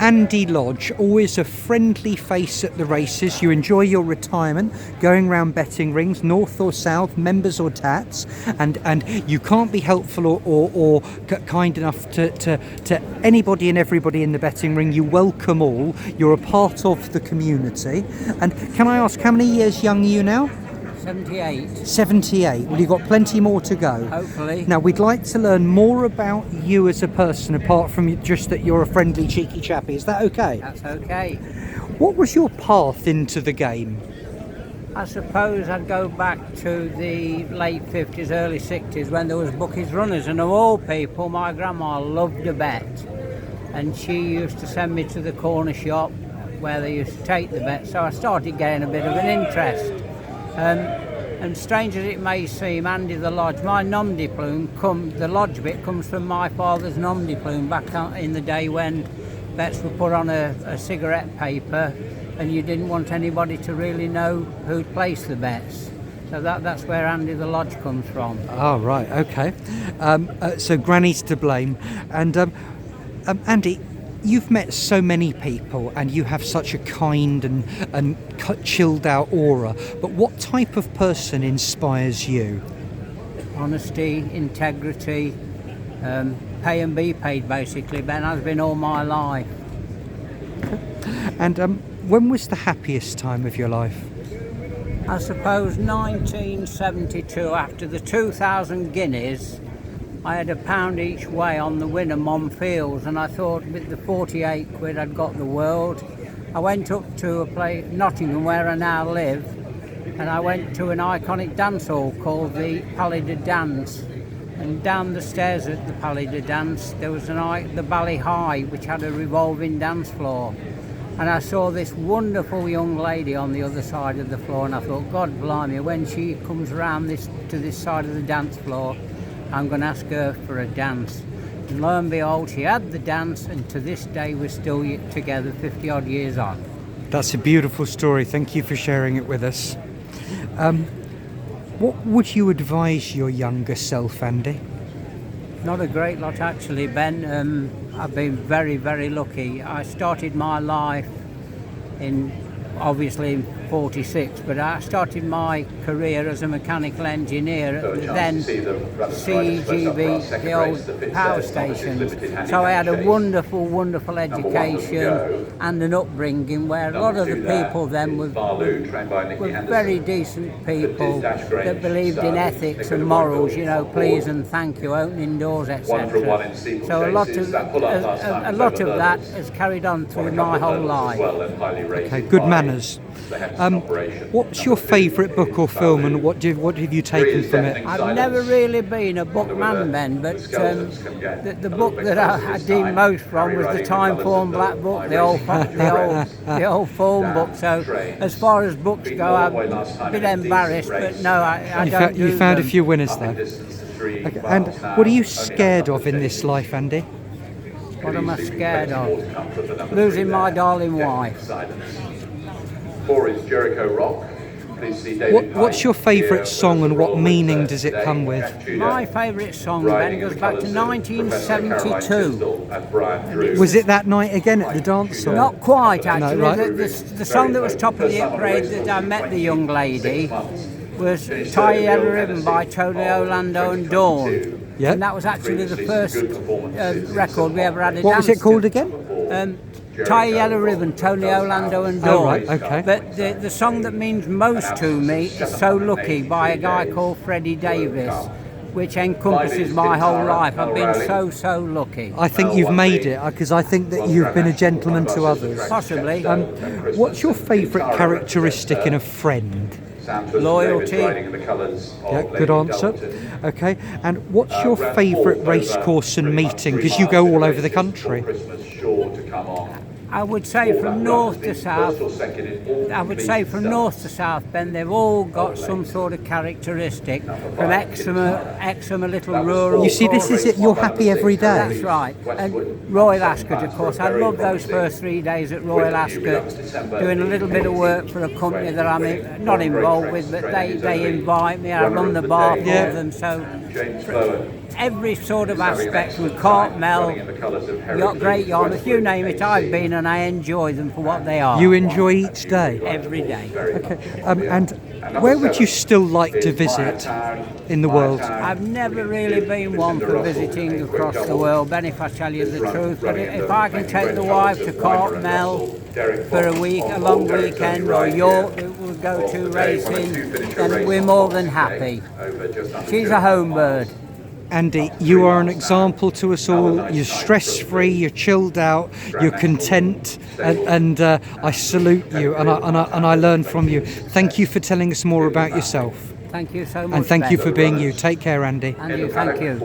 Andy Lodge, always a friendly face at the races. You enjoy your retirement, going round betting rings, north or south, members or tats, and you can't be helpful or kind enough to anybody and everybody in the betting ring. You welcome all. You're a part of the community. And can I ask, how many years young are you now? 78. 78. Well, you've got plenty more to go. Hopefully. Now, we'd like to learn more about you as a person, apart from just that you're a friendly, cheeky chappie. Is that okay? That's okay. What was your path into the game? I suppose I'd go back to the late 50s, early 60s when there was bookies runners, and of all people, my grandma loved a bet. And she used to send me to the corner shop where they used to take the bet, so I started getting a bit of an interest. And strange as it may seem, Andy the Lodge, my nom de plume, the lodge bit comes from my father's nom de plume back in the day when bets were put on a cigarette paper and you didn't want anybody to really know who'd placed the bets. So that's where Andy the Lodge comes from. Oh, right, okay. So Granny's to blame. And Andy, you've met so many people and you have such a kind and chilled out aura, but what type of person inspires you? Honesty, integrity, pay and be paid basically. Ben has been all my life. And when was the happiest time of your life? I suppose 1972, after the 2,000 guineas. I had £1 each way on the winner, Mom Fields, and I thought with the 48 quid I'd got the world. I went up to a place, Nottingham, where I now live, and I went to an iconic dance hall called the Palais de Dance. And down the stairs at the Palais de Dance there was the Bally High, which had a revolving dance floor. And I saw this wonderful young lady on the other side of the floor, and I thought, God blimey, when she comes around to this side of the dance floor, I'm going to ask her for a dance. And lo and behold, she had the dance, and to this day we're still together 50 odd years on. That's a beautiful story. Thank you for sharing it with us. What would you advise your younger self, Andy? Not a great lot actually, Ben. I've been very, very lucky. I started my life obviously in 46, but I started my career as a mechanical engineer at then CEGB, the old power stations. So I had a wonderful, wonderful education and an upbringing where a lot of the people then were very decent people that believed in ethics and morals, you know, please and thank you, opening doors, etc. So a lot of that has carried on through my whole life. Okay, good manners. What's your favourite book or film, and what have you taken from it? I've never really been a book man, Ben, but the book that I deem most from was the Time-Form Black Book, the old form book. So as far as books go, I'm a bit embarrassed, but no, I don't do You found them. a few winners there. Okay. And what are you scared of in this life, Andy? What am I scared of? Losing my darling wife. What's your favourite song and what meaning does it come with? My favourite song, Ben, goes back to 1972. Was it that night again at the dance hall? Not quite, actually. No, right. The song that was top of the hit parade that I met the young lady was Tie a Yellow Ribbon by Tony Orlando and Dawn. Yep. And that was actually the first record we ever had a What dance was it called to. again? Tie a Yellow Ribbon, Tony Orlando and Dawn. Oh, right, okay. But the song that means most to me is So Lucky by a guy called Freddie Davis, which encompasses my whole life. I've been so lucky. I think you've made it, because I think that you've been a gentleman to others. Possibly. What's your favourite characteristic in a friend? Loyalty. Yeah, good answer. Okay, and what's your favourite racecourse and meeting? Because you go all over the country. I would say from north to south, Ben, they've all got some sort of characteristic. From Exeter, little rural. You see, this is it. You're happy every day. That's right. And Royal Ascot, of course. I love those first 3 days at Royal Ascot, doing a little bit of work for a company that I'm not involved with, but they invite me. I run the bar for them. So every sort of aspect with Cartmel, Great Yarmouth, you name it, I've been and I enjoy them for what they are. You enjoy each day? Every day. Okay. And where would you still like to visit in the world? I've never really been one for visiting across the world, Ben, if I tell you the truth. But if I can take the wife to Cartmel for a long weekend, or York that we'll go to racing, then we're more than happy. She's a home bird. Andy, you are an example to us all. You're stress-free, you're chilled out, you're content, and I salute you, and I learn from you. Thank you for telling us more about yourself. Thank you so much, And thank Ben. you for being you. Take care, Andy. And you, thank you.